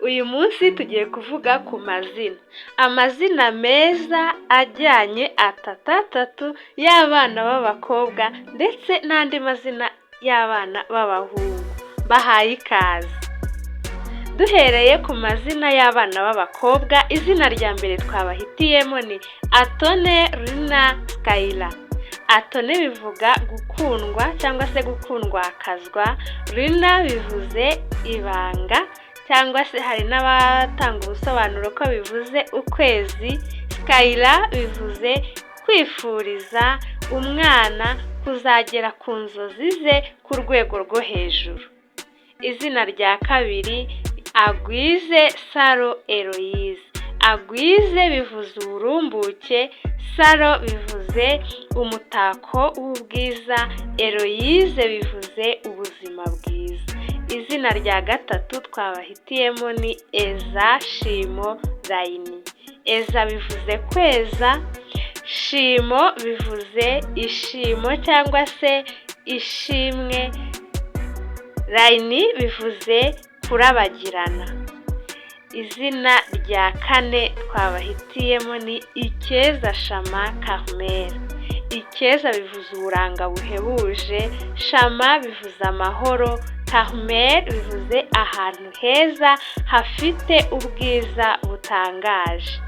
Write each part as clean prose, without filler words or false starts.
Uyu munsi tugiye kuvuga ku mazina. Amazina meza ajyanye atatu y'abana b'abakobwa ndetse n'andi mazina y'abana b'abahungu. Bahaye ikaze. Duhereye ku mazina y'abana b'abakobwa, izina rya mbere twabahitiyemo ni Atone Rina Skyla. Atone bivuga gukundwa cyangwa se gukundwakazwa, Rina bivuze ibanga cyangwa se hari n'abatanga ubusobanuro ko bivuze ukwezi, Skyla bivuze kwifuriza umwana kuzagera ku nzozi ze ku rwego rwo hejuru. Izina rya kabiri Agwize Saro Eloise. Agwize bivuze uburumbuke, Saro bivuze umutako w'ubwiza, Eloise bivuze ubuzima bwiza. Izina rya gatatu twabahitiyemo ni Eza Shimo Rayini. Eza bivuze kweza, Shimo bivuze ishimo cyangwa se ishimwe, Rayini bivuze kurabagirana. Izina rya kane twabahitiyemo ni Ikeza Shama Carmel. Ikeza bivuze uburanga buhebuje, Shama bivuze amahoro, Carmel bivuze ahantu heza hafite ubwiza butangaje.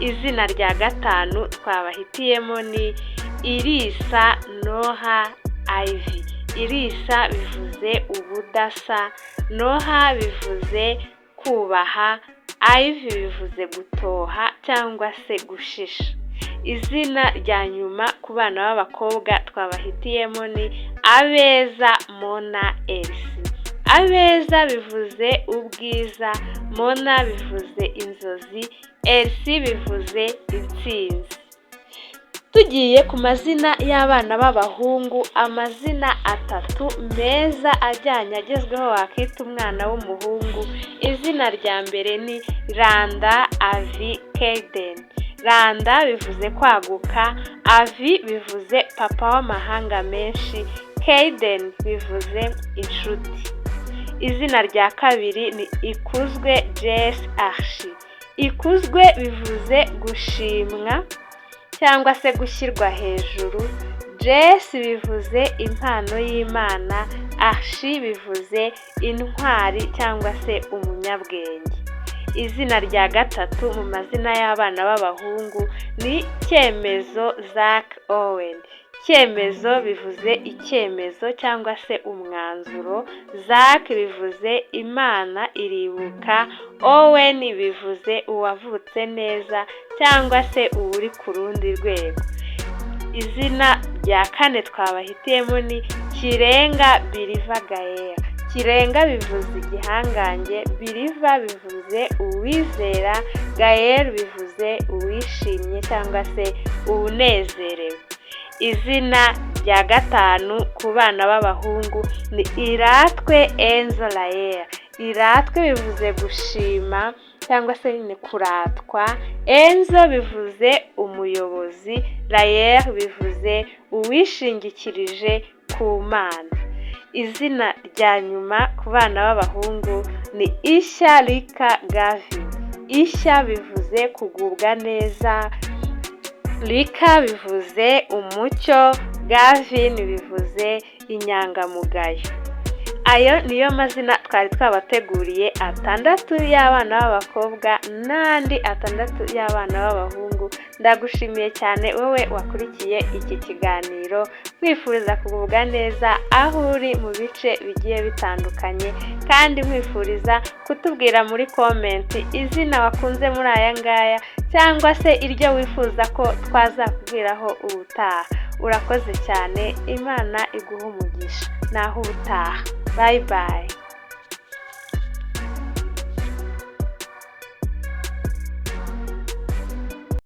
Izina rya gatanu twabahitiyemo ni Irisa Noha Ivy. Irisa bivuze ubudasa, Noha bivuze kubaha, Ivy bivuze gutoha cyangwa se gushisha. Izina rya nyuma ku bana b'abakobwa twabahitiyemo ni Abeza Mona Elsie. Abeza bivuze ubwiza, Mona bivuze inzozi, Elsie bivuze intsinzi. Tugiye ku mazina y'abana b'abahungu, amazina atatu meza ajyanye agezweho wakita umwana w'umuhungu. Izina rya mbere ni Randa Avi Kayden. Randa bivuze kwaguka, Avi bivuze papa w'amahanga menshi, Kayden bivuze inshuti. Izina rya kabiri ni Ikuzwe Jess Archie. Ikuzwe bivuze gushimwa cyangwa se gushyirwa hejuru, Jess bivuze impano y'Imana, Archie bivuze intwari cyangwa se umunyabwenge. Izina rya gatatu mu mazina y'abana b'abahungu ni Cyemezo Zach Owen. Cyemezo bivuze icyemezo cyangwa se umwanzuro, Zach bivuze Imana iribuka, Owen bivuze uwavutse neza cyangwa se uri ku rundi rwego. Izina rya kane twabahitiyemo ni Kirenga Biriva Gael. Kirenga bivuze igihangange, Biriva bivuze uwizera, Gael bivuze uwishimye cyangwa se unezerewe. Izina rya gatanu ku bana b'abahungu ni Iratwe Enzo Lael. Iratwe bivuze gushima cyangwa se ni kuratwa, Enzo bivuze umuyobozi, Lael bivuze uwishingikirije ku Mana. Izina rya nyuma ku bana b'abahungu ni Ishya Rika Gavin. Ishya bivuze kugubwa neza, Rika bivuze umucyo, Gavin bivuze inyangamugayo. Ayo niyo mazina twari twabateguriye atandatu y'abana b'abakobwa n'andi atandatu y'abana b'abahungu. Ndagushimiye cyane wowe wakurikiye iki kiganiro, mwifuriza kugubwa neza aho uri mu bice bigiye bitandukanye, kandi mwifuriza kutubwira muri komenti izina wakunze muri aya ngaya cyangwa se iryo wifuza ko twazakubwiraho ubutaha. Urakoze cyane, Imana iguhe umugisha. Naho ubutaha. Bye bye.